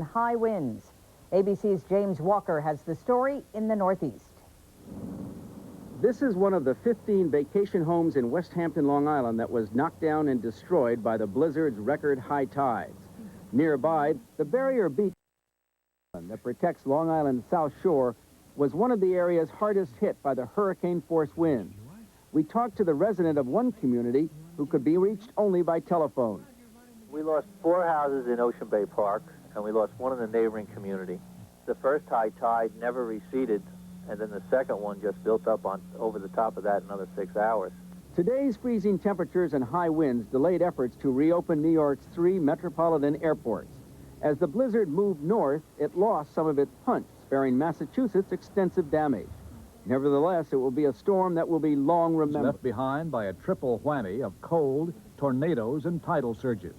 and high winds. ABC's James Walker has the story in the Northeast. This is one of the 15 vacation homes in West Hampton, Long Island that was knocked down and destroyed by the blizzard's record high tides. Nearby, the barrier beach that protects Long Island's South Shore was one of the areas hardest hit by the hurricane-force winds. We talked to the resident of one community who could be reached only by telephone. We lost 4 houses in Ocean Bay Park, and we lost 1 in the neighboring community. The first high tide never receded, and then the second one just built up on over the top of that another 6 hours. Today's freezing temperatures and high winds delayed efforts to reopen New York's 3 metropolitan airports. As the blizzard moved north, it lost some of its punch, sparing Massachusetts extensive damage. Nevertheless, it will be a storm that will be long remembered. Left behind by a triple whammy of cold, tornadoes, and tidal surges.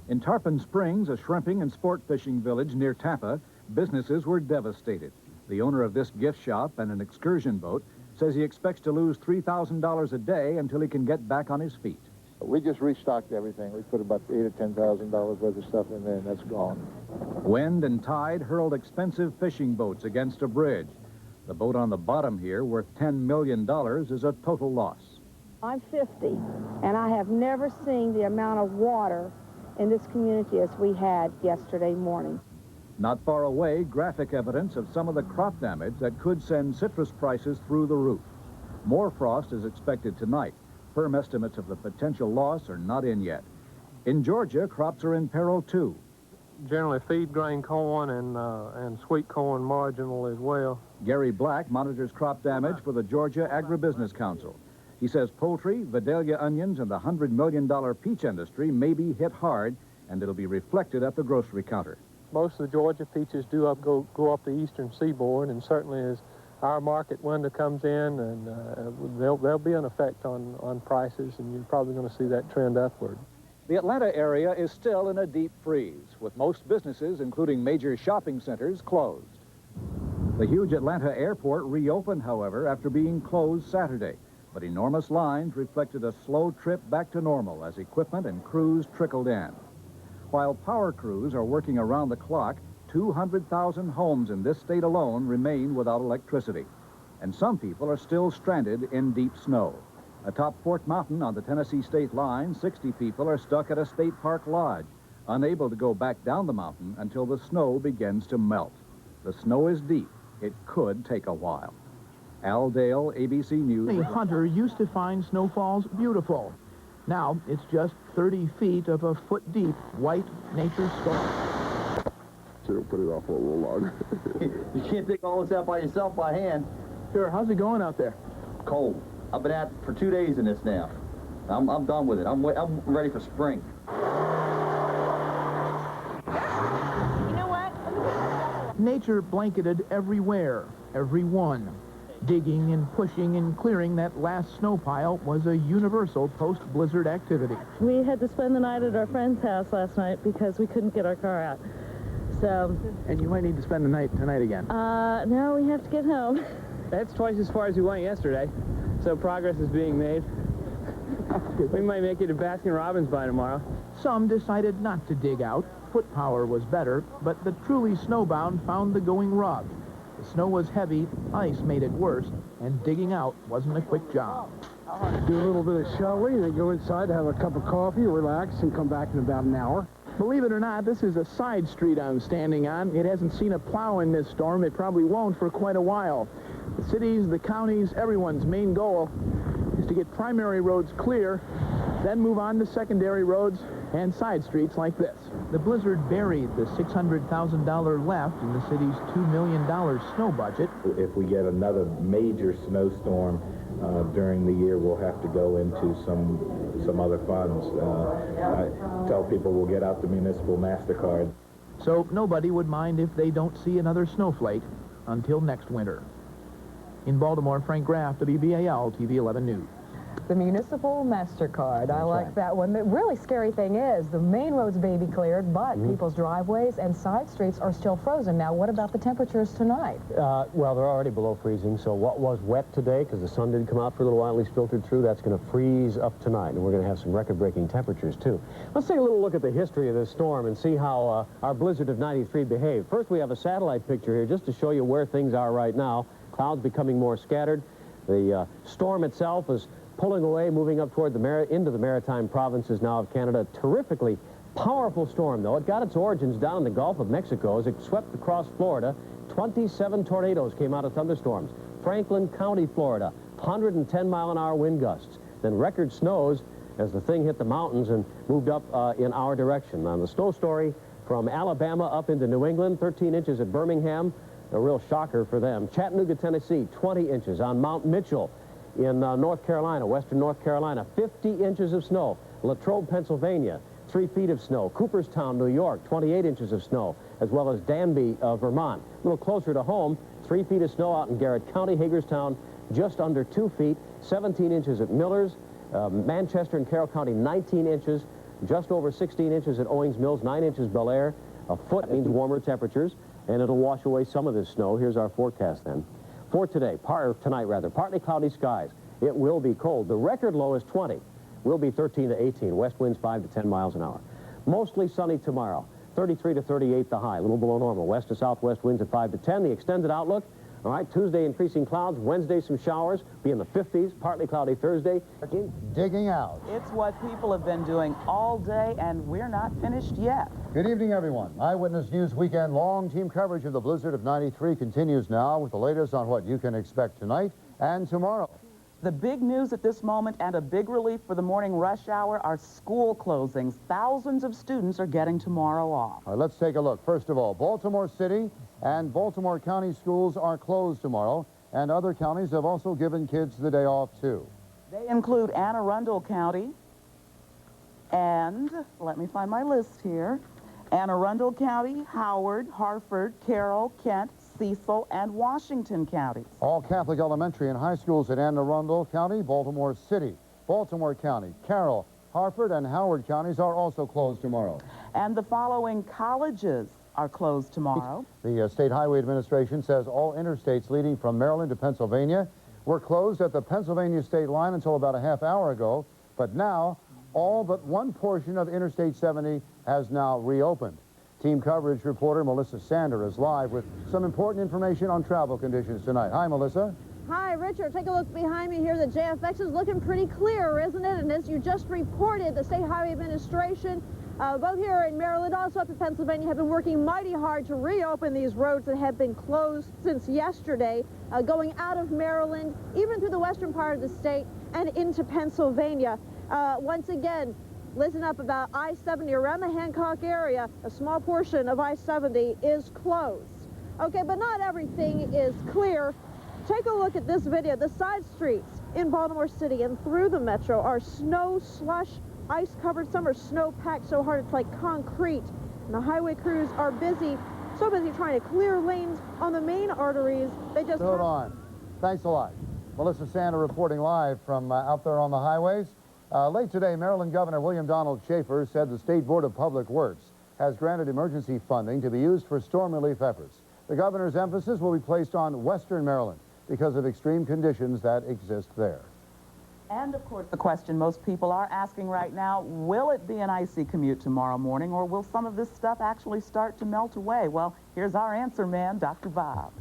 In Tarpon Springs, a shrimping and sport fishing village near Tampa, businesses were devastated. The owner of this gift shop and an excursion boat says he expects to lose $3,000 a day until he can get back on his feet. We just restocked everything. We put about $8,000 or $10,000 worth of stuff in there, and that's gone. Wind and tide hurled expensive fishing boats against a bridge. The boat on the bottom here, worth $10 million, is a total loss. I'm 50, and I have never seen the amount of water in this community as we had yesterday morning. Not far away, graphic evidence of some of the crop damage that could send citrus prices through the roof. More frost is expected tonight. Firm estimates of the potential loss are not in yet. In Georgia, crops are in peril too. Generally feed grain corn and sweet corn marginal as well. Gary Black monitors crop damage for the Georgia Agribusiness Council. He says poultry, Vidalia onions, and the $100 million peach industry may be hit hard, and it'll be reflected at the grocery counter. Most of the Georgia peaches do go up the eastern seaboard, and certainly as our market window comes in, and there'll be an effect on prices, and you're probably going to see that trend upward. The Atlanta area is still in a deep freeze, with most businesses, including major shopping centers, closed. The huge Atlanta airport reopened, however, after being closed Saturday, but enormous lines reflected a slow trip back to normal as equipment and crews trickled in. While power crews are working around the clock, 200,000 homes in this state alone remain without electricity, and some people are still stranded in deep snow. Atop Fort Mountain on the Tennessee state line, 60 people are stuck at a state park lodge, unable to go back down the mountain until the snow begins to melt. The snow is deep. It could take a while. Al Dale, ABC News. A hunter used to find snowfalls beautiful. Now it's just 30 feet of a foot-deep white nature storm. Should have put it off a little longer. You can't take all this out by yourself by hand. Sure, how's it going out there? Cold. I've been at it for 2 days in this now. I'm done with it. I'm ready for spring. You know what? Nature blanketed everywhere, everyone. Digging and pushing and clearing that last snow pile was a universal post-blizzard activity. We had to spend the night at our friend's house last night because we couldn't get our car out. So. And you might need to spend the night tonight again. No, we have to get home. That's twice as far as we went yesterday, so progress is being made. We might make it to Baskin-Robbins by tomorrow. Some decided not to dig out. Foot power was better, but the truly snowbound found the going rough. The snow was heavy, ice made it worse, and digging out wasn't a quick job. Do a little bit of shoveling, then go inside to have a cup of coffee, relax, and come back in about an hour. Believe it or not, this is a side street I'm standing on. It hasn't seen a plow in this storm. It probably won't for quite a while. The cities, the counties, everyone's main goal is to get primary roads clear, then move on to secondary roads and side streets like this. The blizzard buried the $600,000 left in the city's $2 million snow budget. If we get another major snowstorm during the year, we'll have to go into some other funds. I tell people we'll get out the municipal MasterCard. So nobody would mind if they don't see another snowflake until next winter. In Baltimore, Frank Graff, WBAL TV 11 News. The municipal MasterCard. I like that one. The really scary thing is the main roads may be cleared, but people's driveways and side streets are still frozen. Now, what about the temperatures tonight? Well, they're already below freezing, so what was wet today, because the sun didn't come out for a little while, at least filtered through, that's going to freeze up tonight, and we're going to have some record-breaking temperatures, too. Let's take a little look at the history of this storm and see how our blizzard of 93 behaved. First, we have a satellite picture here just to show you where things are right now. Clouds becoming more scattered. The storm itself is pulling away, moving up toward into the maritime provinces now of Canada. Terrifically powerful storm, though. It got its origins down in the Gulf of Mexico as it swept across Florida. 27 tornadoes came out of thunderstorms. Franklin County, Florida, 110-mile-an-hour wind gusts. Then record snows as the thing hit the mountains and moved up in our direction. On the snow story from Alabama up into New England, 13 inches at Birmingham, a real shocker for them. Chattanooga, Tennessee, 20 inches. On Mount Mitchell in North Carolina, western North Carolina, 50 inches of snow. Latrobe, Pennsylvania, 3 feet of snow. Cooperstown, New York, 28 inches of snow, as well as Danby, Vermont. A little closer to home, 3 feet of snow out in Garrett County, Hagerstown, just under 2 feet, 17 inches at Millers. Manchester and Carroll County, 19 inches, just over 16 inches at Owings Mills, 9 inches Bel Air. A foot means warmer temperatures, and it'll wash away some of this snow. Here's our forecast then. For today, tonight rather, partly cloudy skies. It will be cold. The record low is 20. Will be 13 to 18. West winds 5 to 10 miles an hour. Mostly sunny tomorrow. 33 to 38 the high, a little below normal. West to southwest winds at 5 to 10. The extended outlook. All right, Tuesday increasing clouds. Wednesday some showers. Be in the 50s. Partly cloudy Thursday. Digging out. It's what people have been doing all day, and we're not finished yet. Good evening, everyone. Eyewitness News Weekend long team coverage of the blizzard of 93 continues now with the latest on what you can expect tonight and tomorrow. The big news at this moment and a big relief for the morning rush hour are school closings. Thousands of students are getting tomorrow off. All right, let's take a look. First of all, Baltimore City and Baltimore County schools are closed tomorrow, and other counties have also given kids the day off, too. They include Anne Arundel County and, let me find my list here, Anne Arundel County, Howard, Harford, Carroll, Kent, Cecil, and Washington counties. All Catholic elementary and high schools in Anne Arundel County, Baltimore City, Baltimore County, Carroll, Harford, and Howard counties are also closed tomorrow. And the following colleges are closed tomorrow. The State Highway Administration says all interstates leading from Maryland to Pennsylvania were closed at the Pennsylvania state line until about a half hour ago, but now all but one portion of Interstate 70 has now reopened. Team coverage reporter Melissa Sander is live with some important information on travel conditions tonight. Hi, Melissa. Hi, Richard. Take a look behind me here. The JFX is looking pretty clear, isn't it? And as you just reported, the State Highway Administration, both here in Maryland, also up in Pennsylvania, have been working mighty hard to reopen these roads that have been closed since yesterday, going out of Maryland, even through the western part of the state and into Pennsylvania. Once again, listen up about I-70 around the Hancock area. A small portion of I-70 is closed. Okay, but not everything is clear. Take a look at this video. The side streets in Baltimore City and through the metro are snow, slush, ice-covered. Some are snow-packed so hard it's like concrete. And the highway crews are busy, so busy trying to clear lanes on the main arteries. They just... Hold on. Thanks a lot. Melissa Sander reporting live from out there on the highways. Late today, Maryland Governor William Donald Schaefer said the State Board of Public Works has granted emergency funding to be used for storm relief efforts. The governor's emphasis will be placed on western Maryland because of extreme conditions that exist there. And, of course, the question most people are asking right now, will it be an icy commute tomorrow morning, or will some of this stuff actually start to melt away? Well, here's our answer man, Dr. Bob.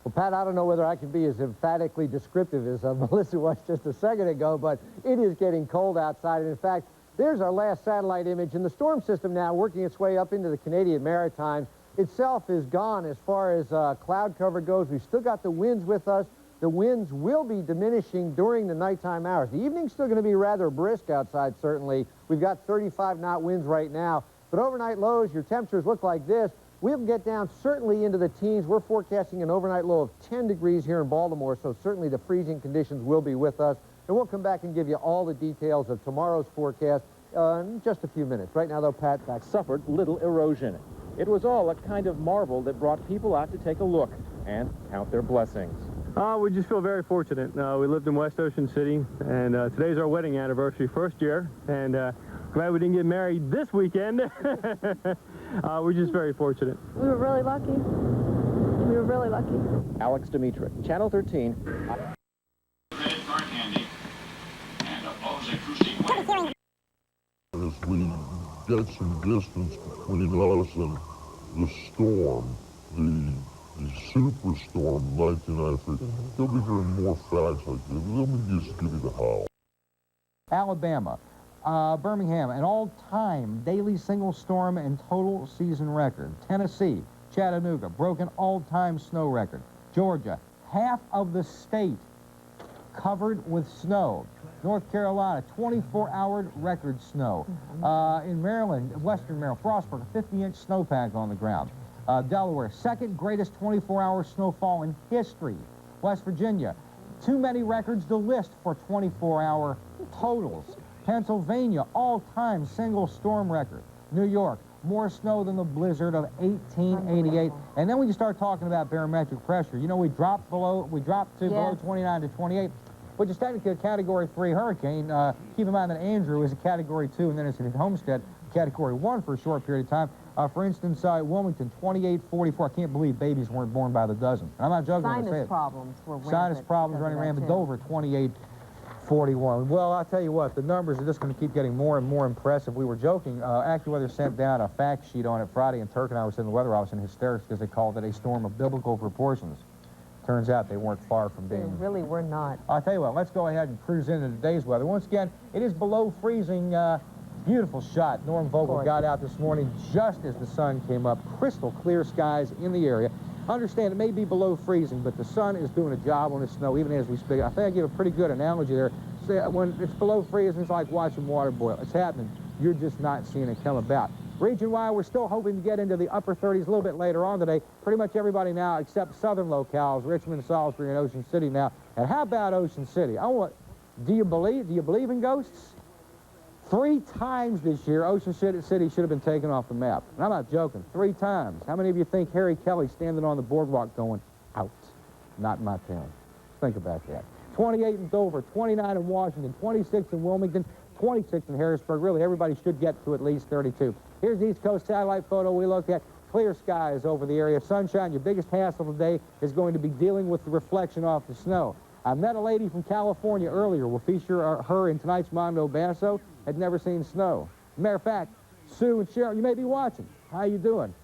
Well, Pat, I don't know whether I can be as emphatically descriptive as Melissa was just a second ago, but it is getting cold outside. And in fact, there's our last satellite image. And the storm system now working its way up into the Canadian Maritimes itself is gone as far as cloud cover goes. We've still got the winds with us. The winds will be diminishing during the nighttime hours. The evening's still going to be rather brisk outside, certainly. We've got 35-knot winds right now. But overnight lows, your temperatures look like this. We'll get down certainly into the teens. We're forecasting an overnight low of 10 degrees here in Baltimore, so certainly the freezing conditions will be with us. And we'll come back and give you all the details of tomorrow's forecast in just a few minutes. Right now, though, Pat, back. Suffered little erosion. It was all a kind of marvel that brought people out to take a look and count their blessings. We just feel very fortunate. We lived in West Ocean City, and today's our wedding anniversary, first year, and glad we didn't get married this weekend. We're just very fortunate. We were really lucky. We were really lucky. Alex Dimitri, Channel 13. As we get some distance between us and the storm, the superstorm 1993, you'll be hearing more facts like this. Let me just give you the how. Alabama, Birmingham, an all-time daily single storm and total season record. Tennessee, Chattanooga, broke an all-time snow record. Georgia, half of the state covered with snow. North Carolina, 24-hour record snow. In Maryland, Western Maryland, Frostburg, a 50-inch snowpack on the ground. Delaware, second greatest 24-hour snowfall in history. West Virginia, too many records to list for 24-hour totals. Pennsylvania, all-time single storm record. New York, more snow than the blizzard of 1888. And then when you start talking about barometric pressure, you know, we dropped to below 29 to 28, which is technically a Category 3 hurricane. Keep in mind that Andrew is a Category 2, and then it's hit Homestead, Category 1 for a short period of time. For instance, Wilmington, 2844. I can't believe babies weren't born by the dozen. And I'm not joking when I say it. Sinus problems were rampant. Sinus problems running rampant. Dover, 2841. Well, I'll tell you what, the numbers are just going to keep getting more and more impressive. We were joking. AccuWeather sent down a fact sheet on it Friday, and Turk and I were sitting in the weather office in hysterics because they called it a storm of biblical proportions. Turns out they weren't far from being. They really were not. I'll tell you what, let's go ahead and cruise into today's weather. Once again, it is below freezing. Beautiful shot. Norm Vogel got out this morning just as the sun came up. Crystal clear skies in the area. Understand it may be below freezing, but the sun is doing a job on the snow even as we speak. I think I gave a pretty good analogy there. When it's below freezing, it's like watching water boil. It's happening. You're just not seeing it come about. Region-wide, we're still hoping to get into the upper 30s a little bit later on today. Pretty much everybody now except southern locales, Richmond, Salisbury, and Ocean City now. And how about Ocean City? Do you believe in ghosts? 3 times this year, Ocean City should have been taken off the map. And I'm not joking. 3 times. How many of you think Harry Kelly's standing on the boardwalk going, out? Not in my town. Think about that. 28 in Dover, 29 in Washington, 26 in Wilmington, 26 in Harrisburg. Really, everybody should get to at least 32. Here's the East Coast satellite photo we looked at. Clear skies over the area. Sunshine. Your biggest hassle today is going to be dealing with the reflection off the snow. I met a lady from California earlier. We'll feature her in tonight's Mondo Basso. Had never seen snow. Matter of fact, Sue and Cheryl, you may be watching. How you doing?